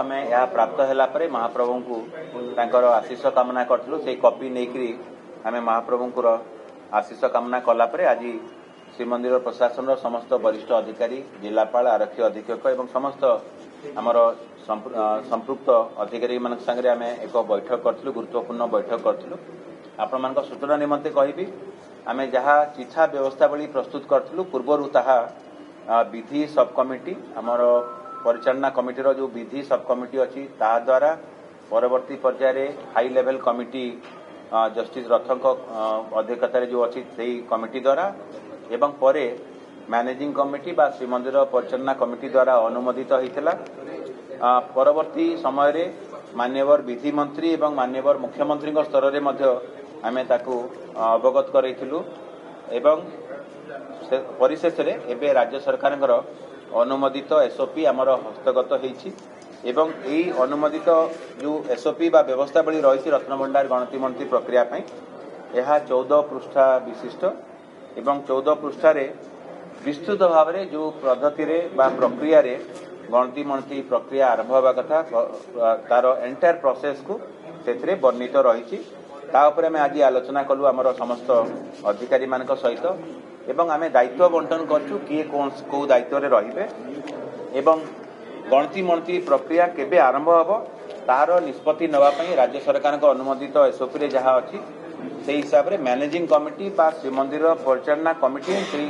आम यह प्राप्त है महाप्रभु को तांकर आशीष कामना करूँ से कॉपी नहीं आम महाप्रभु आशीष कामना कलापर आज श्रीमंदिर प्रशासन समस्त वरिष्ठ अधिकारी जिलापाल आरक्षी अधीक्षक एवं समस्त आमर संपृक्त अधिकारी मान संगे आम एक बैठक करूँ गुरुत्वपूर्ण बैठक करूँ आपण मान सूचना निमंते कहि आम जहाँ चिठा व्यवस्थावली प्रस्तुत करूँ पूर्वर ताहा विधि सब कमिटी आमर परिचालना कमिटीर जो विधि सब कमिटी अच्छी ता द्वारा परवर्ती पर्याय हाई लेवल कमिटी जस्टिस रथक अध्यक्षतार जो अच्छी से कमिटी द्वारा एवं परे मैनेजिंग कमिटी बा श्रीमंदिर परिचालना कमिटी द्वारा अनुमोदित होता परवर्ती समय मान्यवर विधि मंत्री एवं मान्यवर मुख्यमंत्री स्तर में आम ताकू अवगत करूँ एवं परिशेष एवं राज्य सरकार अनुमोदित एसओपी आमर हस्तगत होती एवं यही अनुमोदित जो एसओपी बा व्यवस्थावली रही रत्नभंडार गणति मंत्री प्रक्रिया यह 14 पृष्ठा विशिष्ट एवं 14 पृष्ठारे विस्तृत भाव में जो पद्धति प्रक्रिया गणति मंत्री प्रक्रिया आरंभ होगा कथा तार एंटायर प्रोसेस को से वर्णित रही आम आज आलोचना कलु आमर समस्त अधिकारी मान सहित एवं आम दायित्व बंटन करूँ किए कौ दायित्व रे एवं गणति मंत्री प्रक्रिया केबे आरंभ होब तार निष्पत्ति नवाई राज्य सरकार अनुमोदित एसओपी जहाँ अच्छी से हिसाब से मैनेजिंग कमिटी बा श्रीमंदिर परिचालना कमिटी से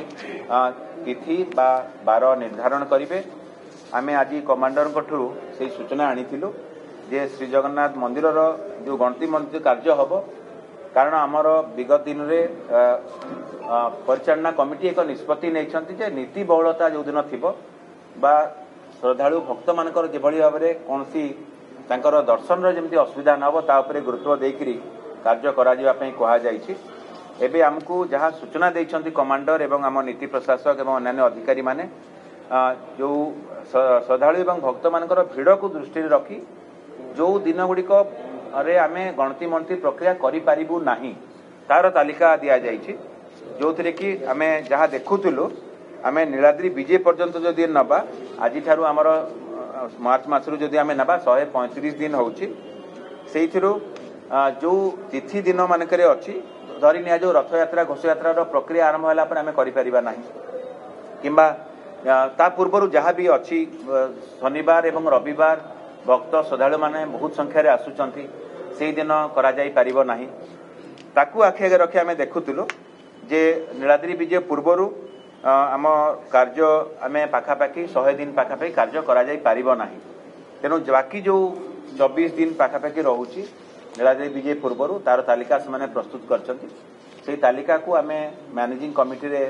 तिथि बा बार निर्धारण करेंगे आम आज कमांडर से सूचना आनीलु जे श्री जगन्नाथ मंदिर जो गणति मंत्री कार्य हम कारण आमर विगत दिन में परिचालना कमिटी एक निष्पत्ति नहीं नीति बहुलता जो दिन थी बा श्रद्धालु भक्त मानकर जो भाव में कौन दर्शन जमी असुविधा न हो गुरुत्व देकरी कार्य करा आमको जहाँ सूचना देइछंती कमांडर एवं आम नीति प्रशासक एवं अन्य अधिकारी माने जो श्रद्धालु एवं भक्त मानकर भीड़ को दृष्टि रखी जो दिन गुड़िक आम गणति मंत्री प्रक्रिया करिपारिबु नाही तार तालिका दि जाइछि जो थी कि आम जहाँ देखुलु आम नीलाद्री विजय पर्यंत जदि नबा आज ठारू आमर मार्च मासरू जदि आम नबा 135 दिन होउछि सेइथिरु जो तिथि दिन मानक अच्छी धरी नि जो रथ यात्रा घोष यात्रा प्रक्रिया आरंभ होला पर आम करिपारिबा नाही किंबा ता पूर्व जहाँ भी अच्छी शनिवार एवं रविवार भक्त श्रद्धालु माने बहुत संख्यार आसुचंती से दिन करा जाई परिबो नाही ताकू आखि आगे रखी आम देखुलु जे नीलाद्री विजय पूर्वर आम कार्य आम पाखापाखि 100 दिन पाखापाखि कार्य करा जाई परिबो नाही तेणु बाकी जो 24 दिन पाखापाखि रहुची नीलाद्री विजय पूर्वर तार तालिका से प्रस्तुत कर तालिका को आम मैनेजिंग कमिटी रे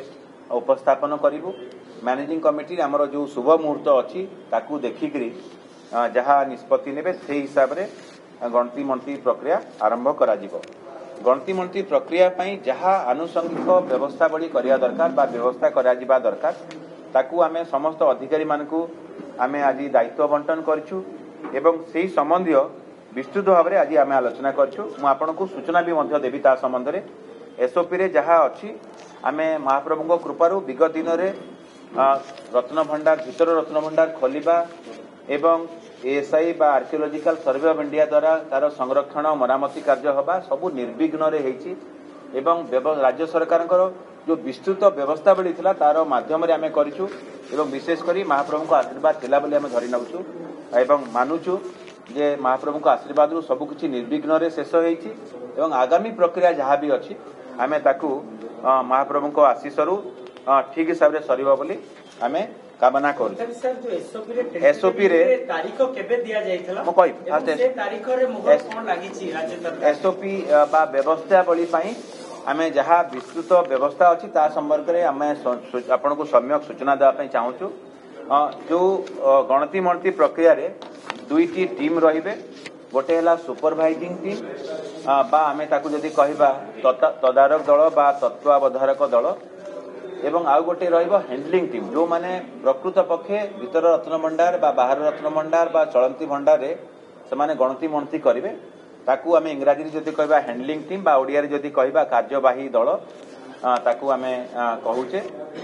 उपस्थापन करूँ मैनेजिंग कमिटी आमर जो शुभ मुहूर्त अच्छी ताकू देखिकी जहाँ निष्पत्ति ने से हिसाब से गणति मंत्री प्रक्रिया आरंभ करा गणति मंत्री प्रक्रिया जहाँ आनुषंगिक व्यवस्थावली करिया दरकार बा व्यवस्था करा दरकार ताकू आमे समस्त अधिकारी मानकू आमे आज दायित्व बंटन करछु एवं से संबंधी विस्तृत भाव में आज आम आलोचना करूँ मुझे सूचना भी देवी ता संबंध में एसओपी रे जहाँ अच्छी आम महाप्रभु कृपारू विगत दिन में रत्नभंडार भीतर रत्नभंडार खोलिबा एवं एएसआई बा आर्कियोलॉजिकल सर्वे ऑफ इंडिया द्वारा तार संरक्षण मरामती कार्य हवा सबू निर्विघ्न एवं राज्य सरकार जो विस्तृत व्यवस्थावली थिला तार माध्यम आम करूँ एवं विशेषकर महाप्रभु को आशीर्वाद थिला बोली आम धरी नौचु एवं मानुचु जे महाप्रभु को आशीर्वाद सबकिछि निर्विघ्न शेष होइछि एवं आगामी प्रक्रिया जहाँ भी अच्छी आम ताकू महाप्रभु को आशीषरू ठीक हिसाब से सरिबा बोली आम कामना करूँ एसओपी रे तारीख केबे दिया जायथला मो कहि से तारीख रे मोहर कोन लागिछि राज्य सरकार एसओपी बा व्यवस्थावली पई आम जहाँ विस्तृत व्यवस्था अच्छी ता संपर्क में आम आपण को सम्यक सूचना देवाई चाहूँ जो गणति मंत्री प्रक्रिया रे दुईटी टीम रहिबे गोटे है सुपरभाइजिंग टीम बा आमे ताकू जदि कहबा तदारक दल बा तत्वावधारक दल एवं आउ गोटे रहिबो हैंडलिंग टीम जो माने प्रकृत पक्षे भीतर रत्नभंडार बा बाहर रत्नभंडार बा चलंती भंडार रे से माने गणति मंत्री करिवे ताकू आमे इंग्राजी जदि कहबा हैंडलिंग टीम बा ओडिया रे जदि कहबा कार्यवाही दल ताकू आमे कहूचे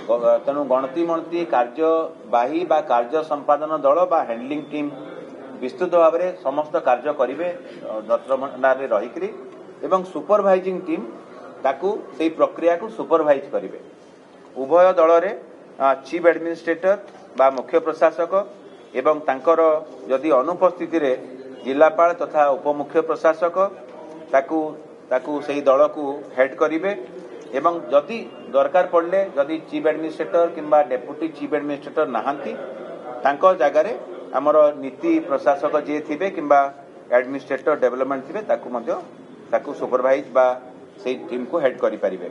तेणु गणति मंत्री कार्यवाही बा कार्य संपादन दल बा हैंडलिंग टीम विस्तृत भाव में समस्त कार्य करेंगे रत्नभंडार रहीकि एवं सुपरभाइजिंग टीम ताकू से प्रक्रिया को सुपरभाइज करेंगे। उभय दल रे चीफ एडमिनिस्ट्रेटर बा मुख्य प्रशासक एवं तांकर जदि अनुपस्थिति रे जिलापाल तथा उपमुख्य प्रशासक ताकू से दल को हेड करेंगे एवं जदि दरकार पड़ले जदि चीफ एडमिनिस्ट्रेटर किंबा डेप्यूटी चीफ एडमिनिस्ट्रेटर नहांती तांको जगह रे हमर नीति प्रशासक जे थिबे किंबा एडमिनिस्ट्रेटर डेवलपमेंट थिबे ताकू सुपरवाइज बा से टीम को हेड करि परिबे।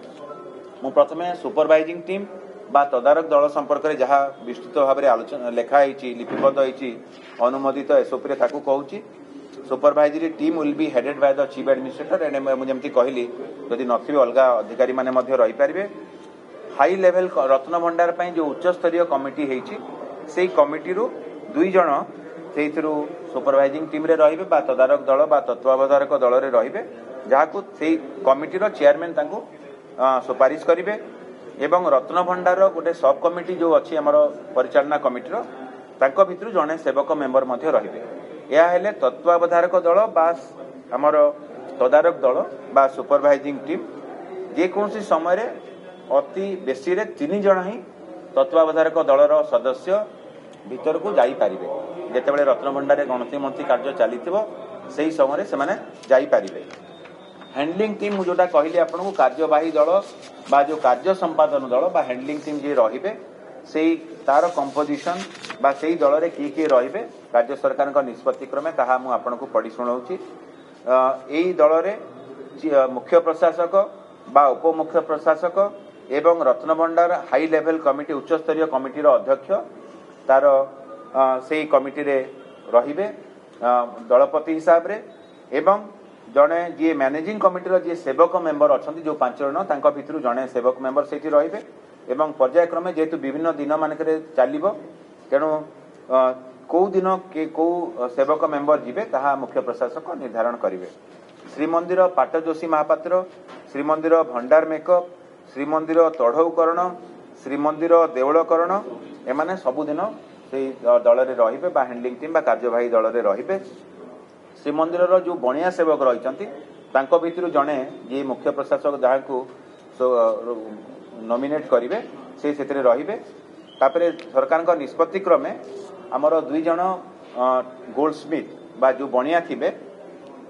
मु प्रथमे सुपरवाइजिंग टीम बा तदारक दल संपर्क में जहाँ विस्तृत भाव में आलोचना लेखा लिपिबद्ध होती अनुमोदित एसओपी ताकू कहूँ supervisory team will be headed by the chief administrator and मुझे कहली जदि नथिबे अलग अधिकारी माने मध्य रही पारिबे। हाई लेवल रत्नभंडार पई जो उच्च स्तरीय कमिटी हेछि सेही कमिटी रु दुई जण सेहिथिरु सुपरवाइजिंग टीम रे रहिबे बा तदारक दल बा तत्वावधारक दल रे रहिबे जहाकू सेही कमिटी रो चेयरमैन तांको सुपारिश करिवे एवं रत्नभंडार गोटे सब कमिटी जो अच्छी आमर परिचालना कमिटी तांको भितरु जड़े सेवक मेंबर मध्य रहिबे। या हेले तत्वावधारक दल बा आमर तदारक दल बा सुपरवाइजिंग टीम जेकोसी समय रे अति बेसी रे 3 जण ही तत्वावधारक दलर सदस्य भीतर को जाई पारिबे। जेतेबेले रत्नभंडार गणति मंत्री कार्य चलीथिबो सेही समय रे सेमाने जाई पारिबे। हैंडलिंग टीम जोटा कहली आपन को कार्यवाही दल बा जो कार्य संपादन दल बा हैंडलिंग टीम जे रहिबे सेही तार कंपोजिशन बा सेही दल रे किए रहिबे राज्य सरकार का निष्पत्ति क्रमे ताहा मु आपन को पढ़ी सुनाउची। एही दल रे मुख्य प्रशासक बा उपमुख्य प्रशासक एवं रत्नभंडार हाई लेवल कमिटी उच्च स्तरीय कमिटी रो अध्यक्ष तार सेही कमिटी रे रहिबे दलपति हिसाब रे एवं जड़े जी मैनेजिंग कमिटी जी सेवक मेंबर अच्छा जो 5 जन तांको भितरु जड़े सेवक मेंबर से रहिबे एवं पर्यायक्रमे जेहेतु विभिन्न दिन मानक चलिबो तेणु कौ दिन के कौ सेवक मेंबर जीवे ताहा मुख्य प्रशासक निर्धारण करिवे। श्रीमंदिर पाटजोशी महापात्र श्रीमंदिर भंडार मेकअप श्रीमंदिर तढ़ौकरण श्रीमंदिर देवलकरण एमाने सबुदिन से दल रे रहिबे बा हैंडलिंग टीम बा कार्यवाही दल रे रहिबे। श्रीमंदिर जो बणिया सेवक रही भितर जड़े जी मुख्य प्रशासक जहाँ को नॉमिनेट करेंगे से रहिबे। तापरे सरकार का निष्पत्ति क्रमे आमर 2 जण गोल्ड स्मिथ बा जो बणिया थिबे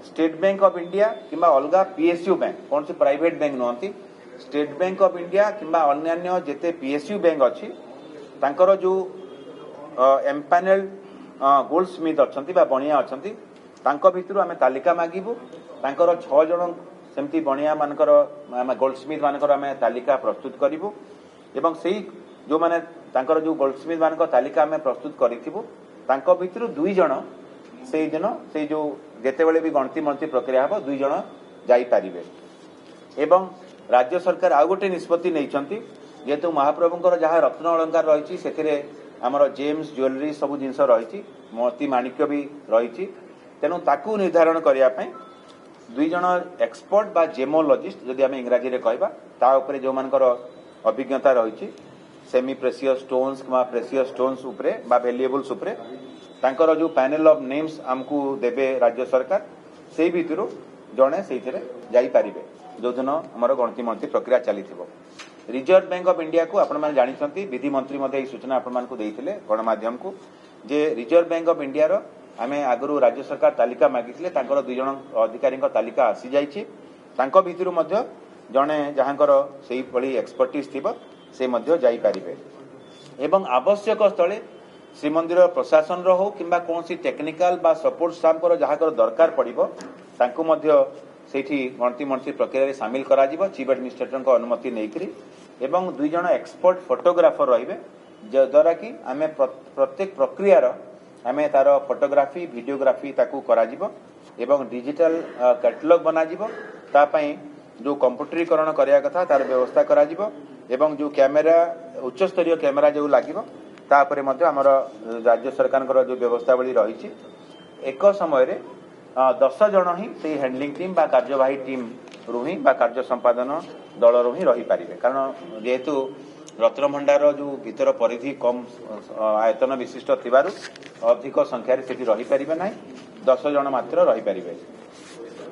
स्टेट बैंक ऑफ इंडिया किंबा अलगा पीएसयू बैंक कौन से प्राइवेट बैंक नुहति स्टेट बैंक ऑफ इंडिया किंबा अन्यान्य जेते पीएसयू बैंक अच्छी तांकर जो एम्पानेल गोल्ड स्मिथ अच्छी बा बणिया अच्छी तांको भितरु आमे तालिका मागिबु तांकर 6 जण सेमती बणिया मानकर गोल्डस्मिथ मानकर आमे तालिका प्रस्तुत करिबु एवं सेही जो माने तांकर जो गोल्डस्मिथ मानकर तालिका आमे प्रस्तुत करिथिबु तांको भितरु 2 जण सेही दिन सेही जो जेतेबेले भी गणति मंत्री प्रक्रिया हबो 2 जण जाई पारिबे। एवं राज्य सरकार आ गोटे निष्पत्ति नैचंती जेतु महाप्रभुंकर जहाँ रत्न अलंकार रही सेथिरे आमर जेम्स ज्वेलरी सब जिनस रही मोती माणिक्य भी रही तेणु ताकू निर्धारण करने 2 जण एक्सपर्ट बा जेमोलॉजिस्ट जदि आम इंग्राजी रे कहबा ता उपरे जो मानकर अभिज्ञता रही सेमी प्रेसियस स्टोन्स किंवा प्रेसियस स्टोन्स उपरे बा वैल्युएबल्स उपरे तांकर जो पैनल ऑफ नेम्स आमको देबे राज्य सरकार से भितर जड़े से जाई पारिबे जो दिन आमर गणति मंत्री प्रक्रिया चलीथिबो। रिजर्व बैंक ऑफ इंडिया को आपण माने जानिछंती विधि मंत्री मध्ये सूचना आपण मानकु देइथिले गणमाध्यम को जे रिजर्व बैंक ऑफ इंडिया रो आमे आगरू राज्य सरकार तालिका मागिथिले तांकर 2 जण अधिकारी तालिका आसी जाइछि तांको भितरु मध्ये जणे जहाँकर सेही पळी एक्सपर्टीज थिबो से मध्ये जाई पारिबे। एवं आवश्यक स्थले श्रीमंदिर प्रशासन रो हो किंबा कोनसी टेक्निकल बा सपोर्ट स्टाफ को जहाँकर दरकार पड़िबो तांको मध्ये सेठी गणति मंत्री प्रक्रिया रे शामिल करा जिवो चीफ एडमिनिस्ट्रेटर को अनुमति नेकरी एवं 2 जण एक्सपर्ट फोटोग्राफर रहिबे जद्वारा कि आमे प्रत्येक प्रक्रिया रो आमे तार फोटोग्राफी वीडियोग्राफी ताकू करा जिवो एवं डिजिटल कैटलॉग बना जिवो ता पई जो कंप्यूटरीकरण करिया कथा तार व्यवस्था करा जिवो एवं जो कैमेरा उच्च स्तरीय कैमेरा जो लागिवो ता परे मध्ये हमर राज्य सरकार जो व्यवस्थावली रही एक समय रे 10 जण ही से हैंडलिंग टीम बा कार्यवाही टीम रु ही बा कार्य संपादन दल रु ही रही पारिबे कारण जेहेतु रत्नभंडार जो भीतर परिधि कम आयतन विशिष्ट थिबारु अधिक संख्यार सेठी रही परिबे नाही 10 जन मात्र रही परिबे।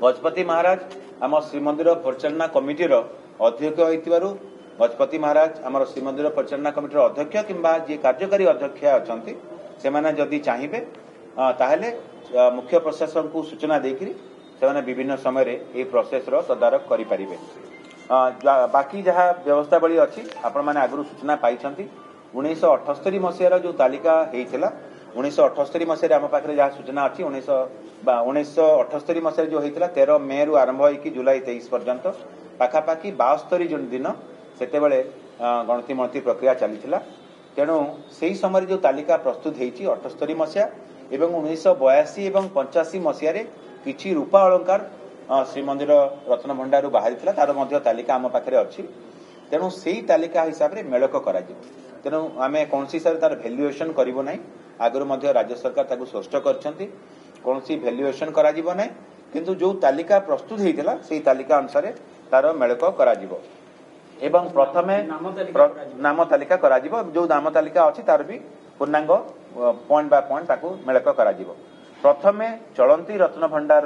गजपति महाराज आम श्रीमंदिर परिचालना कमिटीर अध्यक्ष होइतिबारु गजपति महाराज आम श्रीमंदिर परिचालना कमिटीर अध्यक्ष किंबा जे कार्यकारी अध्यक्ष अछंती सेमाने जदि चाहिबे ताहेले मुख्य प्रशासन को सूचना देकरी सेमाने विभिन्न समय रे ए प्रोसेस रो तदारक करि परिबे। बाकी जहाँ व्यवस्थावली अच्छी आपण मैंने आगु सूचना पाई 1978 मसीहार जो तालिका होता 1978 मसीह आम पाखे जहाँ सूचना अच्छी 1978 मसीह जो होता 13 मे रु आरंभ होगी जुलाई 23 पर्यंत पाखापाखि 72 दिन से गणति मणति प्रक्रिया चली तेणु से समय जो तालिका प्रस्तुत होती 78 मसीहा एवं 1982 और 85 मसीह किसी रूपा अलंकार श्रीमंदिर रत्नभंडार बाहरी तार मध्य तालिका आम पाखे अच्छी तेणु से तालिका हिसाब से मेलक कर तेणु आम कौन हिसाब से तार भैल्युएसन करूँ ना आगुरी राज्य सरकार स्पष्ट कर कौन भैल्युएसन कर किंतु जो तालिका प्रस्तुत होता से तालिका अनुसार तार मेलक कर प्रथमे नाम तालिका करा जो नाम तालिका अच्छी तार भी पूर्णांग पॉइंट बाय पॉइंट मेलक कर प्रथमे चलती रत्नभंडार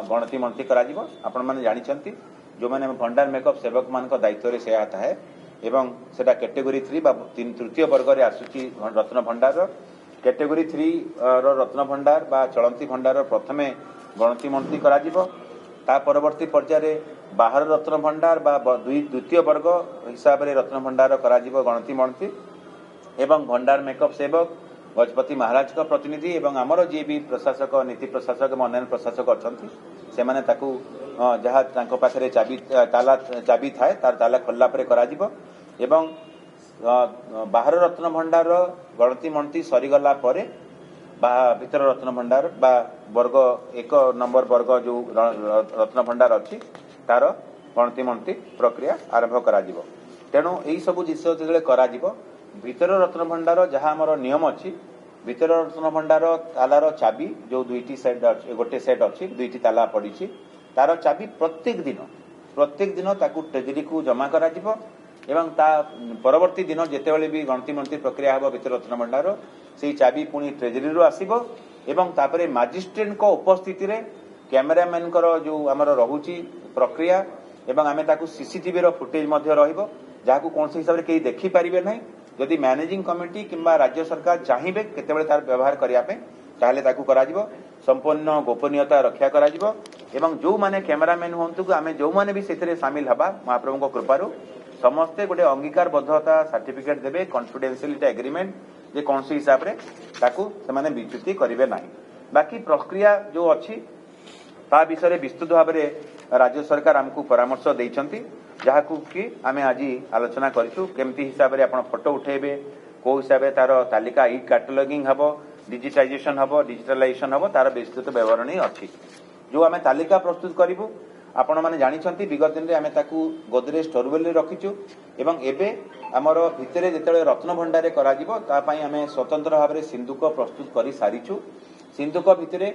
गणति मणति करा आपण मैंने जानते जो मैंने भंडार मेकअप सेवक मान दायित्व से है एवं सेटा कैटेगरी 3 बा तृतीय वर्ग रे आसुची रत्नभंडार कैटेगरी 3 रत्न भंडार बा चलती भंडार प्रथमे गणति मणति करा ता परवर्ती पर्याय बाहर रत्न भंडार बा द्वितीय वर्ग हिसाब से रत्न भंडार करा गणति मणति एवं भंडार मेकअप सेवक गजपति महाराज का प्रतिनिधि एवं आमर जी भी प्रशासक नीति प्रशासक और अन्य प्रशासक अच्छा से माने जहाँ पाखे चाबी ताला चाबी थाए तार ताला खोलला परे करा एवं बाहर रत्न भंडार गणति मणति सरीगला परे भीतर रत्न भंडार बा वर्ग 1 नंबर वर्ग जो रत्न भंडार अच्छी तार गणति मणति प्रक्रिया आरंभ करा तेणु यही सब जिस करा भीतर रत्न भंडार जहाँ आमर नियम अच्छी भीतर रत्न भंडार तालार चाबी जो दुईटी सेट गोटे सेट अच्छी दुईटी ताला पड़ी तार चाबी प्रत्येक दिन ताकू ट्रेजरी को जमा करा एवं ता परवर्ती दिन जितेबाला भी गणति मणति प्रक्रिया हम भीतर रत्न भंडार से चाबी पुणी ट्रेजरी आसब एवं तापरे मजिस्ट्रेट उपस्थिति रे कैमेरामैन जो आमर रहुची प्रक्रिया एवं आमे ताकू सीसीटीवी रो फुटेज मध्य रहिबो जहाकू कौन हिसाब से कहीं देखी पारिबे नहीं जदि मैनेजिंग कमिटी किंबा राज्य सरकार चाहिए केतेबेले तार व्यवहार करिया पे ताहले ताकू करा जिवो संपूर्ण गोपनीयता रक्षा करा जिवो एवं जो माने कैमरामैन होंतु आमे जो माने भी सेथिरे शामिल हबा महाप्रभु कृपारू समस्ते गोटे अंगीकारबद्धता सर्टिफिकेट देबे कॉन्फिडेंशियलिटी एग्रीमेंट जे कौन हिसाब रे ताकू से माने विच्युति करिवे नाही बाकी प्रक्रिया जो अच्छी ता विषय विस्तृत भाव में राज्य सरकार आमको परामर्श देइछंती जहाकू कि आमे आज आलोचना करिछु केमती हिसाब रे आपण फोटो उठेबे को हिसाब रे तार तालिका ई कैटलॉगिंग हबो डिजिटाइजेशन हबो डिजिटलाइजेशन हबो तार विस्तृत विवरणी अछि जो आमे तालिका प्रस्तुत करिवु आपण माने जानिछंती विगत दिन रे आमे ताकू गोदरेज स्टोरवेल रे रखिछु एवं एबे हमर भितरे जेतेले रत्न भंडारे करा जिवो ता पई आमे स्वतंत्र भाव रे सिंधुक प्रस्तुत करि सारिछु सिंधुक भितरे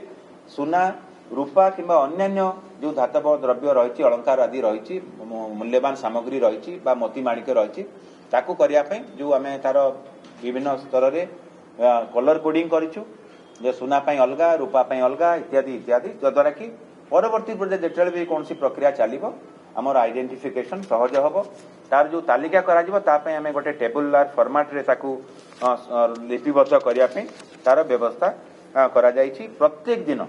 सुना रूपा किंबा अन्यान्य जो धातव द्रव्य रही अलंकार आदि रही मूल्यवान सामग्री रही मोती माणिक रही जो आम तार विभिन्न स्तर रे कलर कोडिंग करिछु जे सुना पाई अलगा रूपा पाई अलगा इत्यादि इत्यादि जद्वारा कि परवर्ती पर्याय जेतेबेले भी कौन प्रक्रिया चलिबो आमर आइडेंटिफिकेशन सहज हबो तार जो तालिका करा जिवो ता पई आमे गोटे टेबुलर फॉर्मेट रे ताकू लिपिबद्ध करिया पे तार व्यवस्था करा जायछि प्रत्येक दिन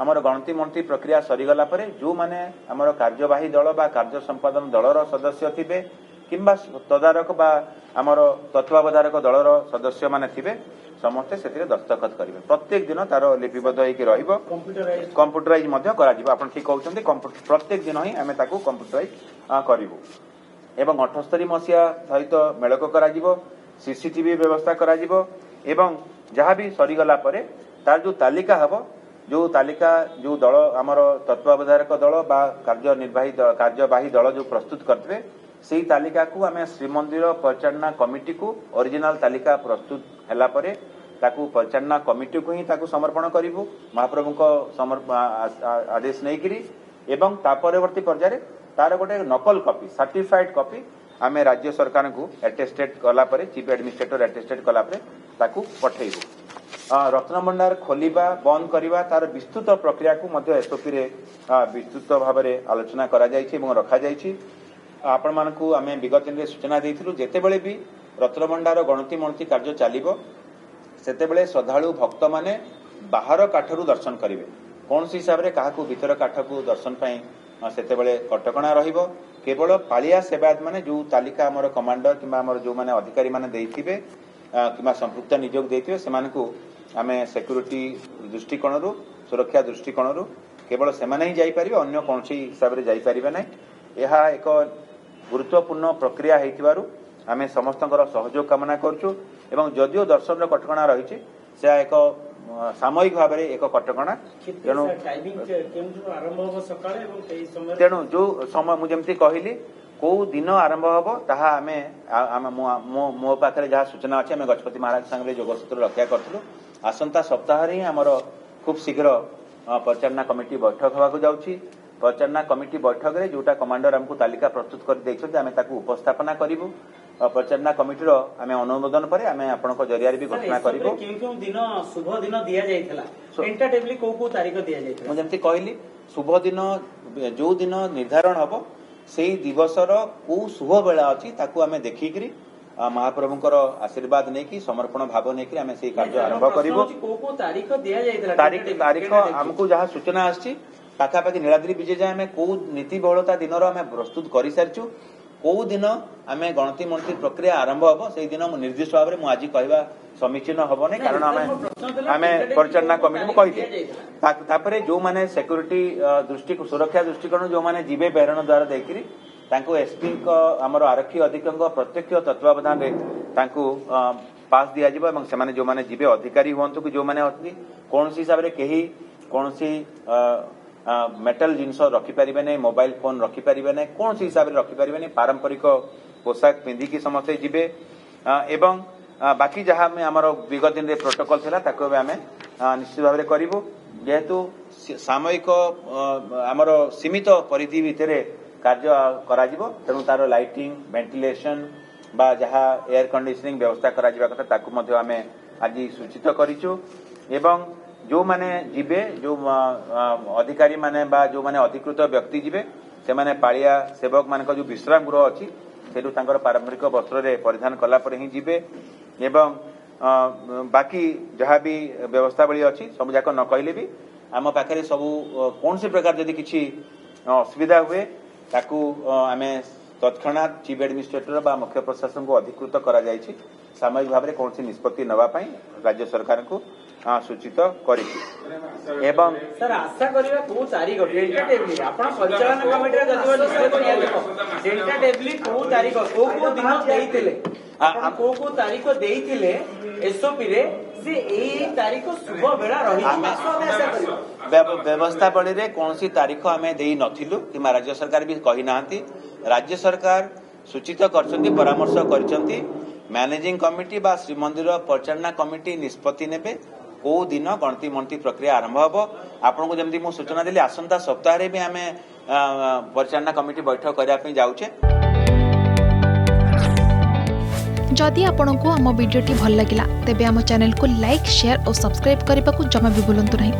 आमर गणति मणति प्रक्रिया सरीगला परे जो माने आमर कार्यवाही दल बा कार्य संपादन दलर सदस्य थिबे किंबा तदारक बा आमर तत्वावधारक दलर सदस्य माने थिबे समस्ते सेतिरे दस्तखत करिवे प्रत्येक दिन तार लिपिबद्ध होइके रहिबो कंप्यूटराइज मध्य करा जिवो आपण ठीक कहउछन्ते प्रत्येक दिन ही आमे ताकू कंप्यूटराइज करिवो एवं 78 मसिया सहित मेलक करा जिवो सीसीटीवी व्यवस्था करा जिवो एवं जहाँ भी सरीगला परे तार जो तालिका हबो जो तालिका जो दल आमर तत्वावधारक दल बा कार्यवाही दल जो प्रस्तुत करते से तालिका को आम श्रीमंदिर परिचालना कमिटी को ओरिजिनल तालिका प्रस्तुत हैला परे ताकू परिचालना कमिटी को ही ताकू समर्पण करिवु महाप्रभु को आदेश नहीं करी एवं ता परवर्ती पर्याय तार गोटे नकल कॉपी सर्टिफाइड कॉपी आम राज्य सरकार को एटेस्टेड कला चीफ एडमिनिस्ट्रेटर एटेस्टेड कला ताकू पठेबू। रत्न भंडार खोलिबा बंद करवा तार विस्तृत प्रक्रिया को मध्य एसओपी रे विस्तृत भाव में आलोचना करा जायछि एवं रखा जायछि। आपण मानकू आमे विगत दिन सूचना देइथिलु जेतेबेले भी रत्न भंडार गणति मणति कार्य चलिबो सेतेबेले श्रद्धालु भक्त माने बाहर काठरू दर्शन करेंगे कौन सी हिसाब से क्या भीतर काठ को दर्शन से कटकणा रहिबो। केवल पालिया सेवायत माने जो तालिका आमर कमांडर कि जो माने अधिकारी माने देइथिबे कि संपृक्त नियोग देइथिबे सेमानकू आमे सिक्यूरिटी दृष्टिकोण सुरक्षा दृष्टिकोण केवल सेमाने ही जाई परिबे अन्य कौन सी हिसाब से जाई परिबे नै। यह एक गुरुत्वपूर्ण प्रक्रिया हेतिबारु आमे समस्तଙ୍କର सहयोग कामना करछु एवं जदियो दर्शन कटकणा रही से एक सामयिक भाव में एक कटकणा तेणु जो समय मुझे कहली कौ दिन आरंभ हम ताहा मो पाखे जहाँ सूचना अच्छे आम गजपति महाराज संगे जोगसूत्र रक्षा करूँ। आसंता सप्ताह ही आमर खूब शीघ्र परिचालना कमिटी बैठक होगा जाऊँगी। परिचालना कमिटी बैठक में जोटा कमांडर आमको तालिका प्रस्तुत कर उपस्थापना करूँ। परिचालना कमिटी आम अनुमोदन पर आम आपण जरिया भी घोषणा करूँ। शुभ दिन दि जाइथिला को को तारीख दि जाइथिला मुझे कहली शुभ दिन जो दिन निर्धारण हम से दिवसर को शुभ बेला अच्छी ताकू आम देखिकी महाप्रभुंकर आशीर्वाद नहीं कि समर्पण भाव नहीं कि आम से कार्य आरंभ करूँ। तारीख आमको जहाँ सूचना आसी पाखापाखि नीलाद्री विजय जाए आम कौ नीति बहुलता दिन आम प्रस्तुत कर सारी कौ दिन आम गणति मंत्री प्रक्रिया आरंभ हम से दिन निर्दिष्ट भाव में आज कहवा समीचीन हम नहीं कारण आम परिचालना कमिटी में कही जो मैंने सिक्यूरीटी दृष्टि सुरक्षा दृष्टिकोण जो मैंने जीवे बेहरण द्वारा देखिरी एसपी आमर आरक्षी अधीक्षक प्रत्यक्ष तत्वावधान पास दि जाए जो मैंने जीवे अधिकारी हूँ कि जो मैंने कौन हिसाब से कहीं कौन मेटल जिनस रखिपारे नहीं मोबाइल फोन रखिपारे नहीं कौन हिसाब से रखिपारे नहीं पारंपरिक पोशाक पिंधिकी समस्ते जीवे एवं बाकी जहाँ आमर विगत दिन प्रोटोकॉल थिला ताको आम निश्चित भाव में करूँ जेहेतु सामयिक आमर सीमित परिधि भितर कार्य करा तेणु तार लाइटिंग वेंटिलेशन बा जहाँ एयर कंडीशनिंग व्यवस्था करा कथा ताकू मध्य आम आज सूचित करिचु एवं जो माने जीवे जो अधिकारी माने बा जो माने अधिकृत व्यक्ति जीवे से माने पालिया सेवक मान जो विश्राम गृह अच्छी से पारंपरिक वस्त्र परिधान कला ही जीवे एवं बाकी जहाँ भी व्यवस्थावली अच्छी सब जाक न कहले भी आम पाखे सब कौन सी प्रकार जदि किसी असुविधा हुए ताकू आम तत्क्षणात चीफ एडमिनिस्ट्रेटर बा मुख्य प्रशासन को अधिकृत करा जायछि सामयिक भाव में कौन सी निष्पत्ति नवा पाई राज्य सरकार को सूचित करिछि एवं सर आशा करिबा को तारीख टेंटेटिवली आपण परिचालन कमिटी रे जदिव निष्पत्ति निया टेंटेटिवली को तारीख को दिन देइतिले आपण को तारीख देइतिले एसओपी रे से एई तारीख शुभ बेला रही आशा करिबा व्यवस्थावली रे कौन सी तारीख आम दे नथिलु कि राज्य सरकार भी कही नांती राज्य सरकार सूचित करछंती परामर्श करछंती मैनेजिंग कमिटी बा श्रीमंदिर परिचालना कमिटी निष्पत्ति नेबे कौ दिन गणति मंत्री प्रक्रिया आरंभ हम आपन को जमती मु सूचना देली आसंता सप्ताह रे भी आम परिचालना कमिटी बैठक करने जाऊे। जदि आपंक आम भिडी भल लगा तेब आम चैनल को लाइक शेयर और सब्सक्राइब करने को जमा भी भूलु नहीं।